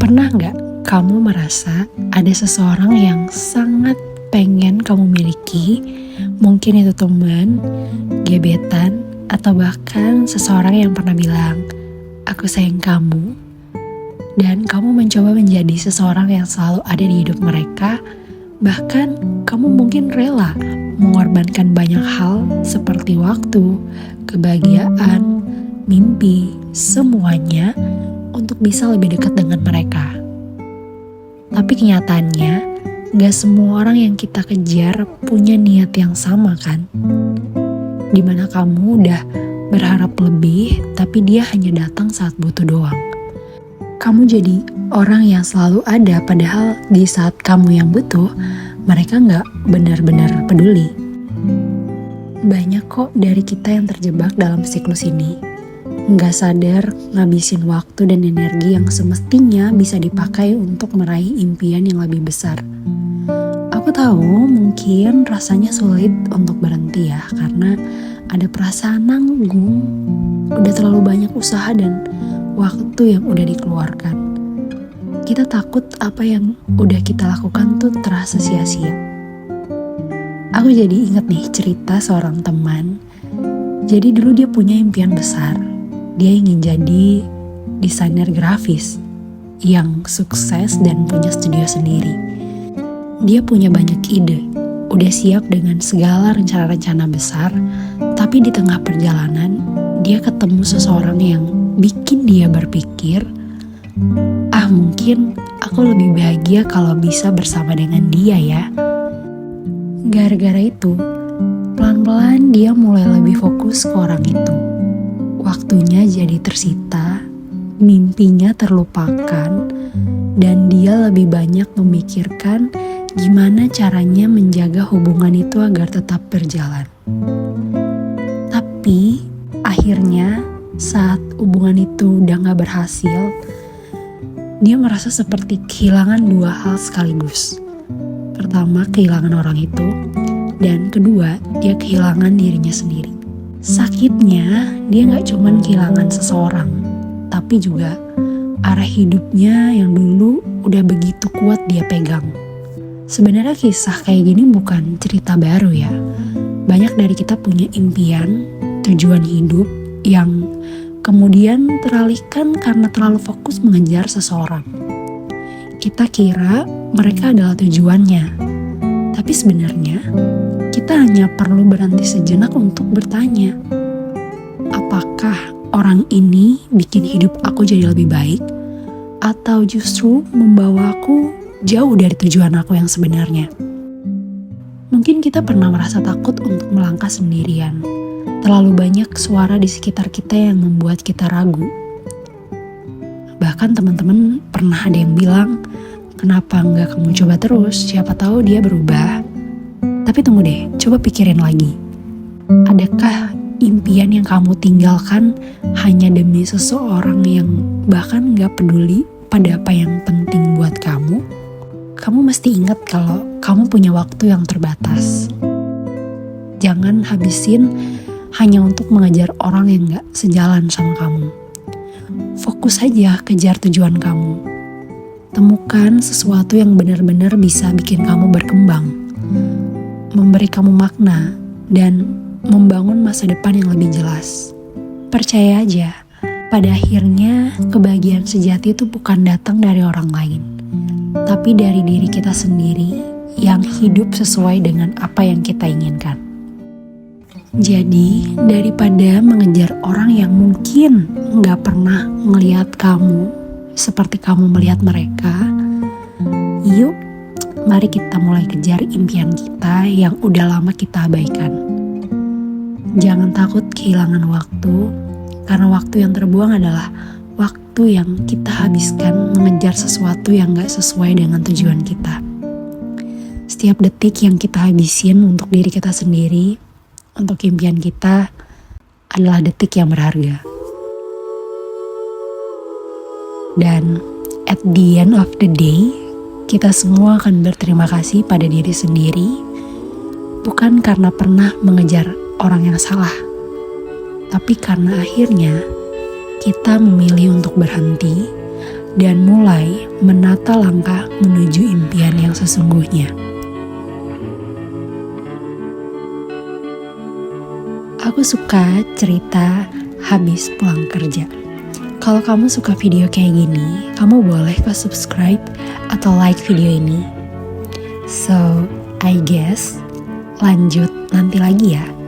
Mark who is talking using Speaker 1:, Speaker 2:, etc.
Speaker 1: Pernah nggak kamu merasa ada seseorang yang sangat pengen kamu miliki? Mungkin itu teman, gebetan, atau bahkan seseorang yang pernah bilang, "Aku sayang kamu." Dan kamu mencoba menjadi seseorang yang selalu ada di hidup mereka. Bahkan kamu mungkin rela mengorbankan banyak hal seperti waktu, kebahagiaan, mimpi, semuanya untuk bisa lebih dekat dengan mereka. Tapi kenyataannya, gak semua orang yang kita kejar punya niat yang sama kan? Dimana kamu udah berharap lebih, tapi dia hanya datang saat butuh doang. Kamu jadi orang yang selalu ada, padahal di saat kamu yang butuh, mereka gak benar-benar peduli. Banyak kok dari kita yang terjebak dalam siklus ini. Gak sadar ngabisin waktu dan energi yang semestinya bisa dipakai untuk meraih impian yang lebih besar. Aku tahu mungkin rasanya sulit untuk berhenti ya, karena ada perasaan nanggung. Udah terlalu banyak usaha dan waktu yang udah dikeluarkan. Kita takut apa yang udah kita lakukan tuh terasa sia-sia. Aku jadi inget nih cerita seorang teman. Jadi dulu dia punya impian besar. Dia ingin jadi desainer grafis yang sukses dan punya studio sendiri. Dia punya banyak ide, udah siap dengan segala rencana-rencana besar, tapi di tengah perjalanan, dia ketemu seseorang yang bikin dia berpikir, mungkin aku lebih bahagia kalau bisa bersama dengan dia ya. Gara-gara itu, pelan-pelan dia mulai lebih fokus ke orang itu. Waktunya jadi tersita, mimpinya terlupakan, dan dia lebih banyak memikirkan gimana caranya menjaga hubungan itu agar tetap berjalan. Tapi akhirnya saat hubungan itu udah gak berhasil, dia merasa seperti kehilangan dua hal sekaligus. Pertama, kehilangan orang itu, dan kedua, dia kehilangan dirinya sendiri. Sakitnya, dia gak cuman kehilangan seseorang, tapi juga arah hidupnya yang dulu udah begitu kuat dia pegang. Sebenarnya kisah kayak gini bukan cerita baru ya. Banyak dari kita punya impian, tujuan hidup yang kemudian teralihkan karena terlalu fokus mengejar seseorang. Kita kira mereka adalah tujuannya, tapi sebenarnya kita hanya perlu berhenti sejenak untuk bertanya, apakah orang ini bikin hidup aku jadi lebih baik, atau justru membawa aku jauh dari tujuan aku yang sebenarnya? Mungkin kita pernah merasa takut untuk melangkah sendirian. Terlalu banyak suara di sekitar kita yang membuat kita ragu. Bahkan teman-teman pernah ada yang bilang, kenapa nggak kamu coba terus, siapa tahu dia berubah. Tapi tunggu deh, coba pikirin lagi. Adakah impian yang kamu tinggalkan hanya demi seseorang yang bahkan nggak peduli pada apa yang penting buat kamu? Kamu mesti ingat kalau kamu punya waktu yang terbatas. Jangan habisin hanya untuk mengejar orang yang gak sejalan sama kamu. Fokus aja kejar tujuan kamu. Temukan sesuatu yang benar-benar bisa bikin kamu berkembang, memberi kamu makna, dan membangun masa depan yang lebih jelas. Percaya aja, pada akhirnya kebahagiaan sejati itu bukan datang dari orang lain, tapi dari diri kita sendiri yang hidup sesuai dengan apa yang kita inginkan. Jadi, daripada mengejar orang yang mungkin gak pernah ngelihat kamu seperti kamu melihat mereka, yuk, mari kita mulai kejar impian kita yang udah lama kita abaikan. Jangan takut kehilangan waktu, karena waktu yang terbuang adalah waktu yang kita habiskan mengejar sesuatu yang gak sesuai dengan tujuan kita. Setiap detik yang kita habisin untuk diri kita sendiri, untuk impian kita, adalah detik yang berharga. Dan at the end of the day, kita semua akan berterima kasih pada diri sendiri, bukan karena pernah mengejar orang yang salah, tapi karena akhirnya kita memilih untuk berhenti dan mulai menata langkah menuju impian yang sesungguhnya. Aku suka cerita habis pulang kerja. Kalau kamu suka video kayak gini, kamu boleh kok subscribe atau like video ini. So, I guess lanjut nanti lagi ya.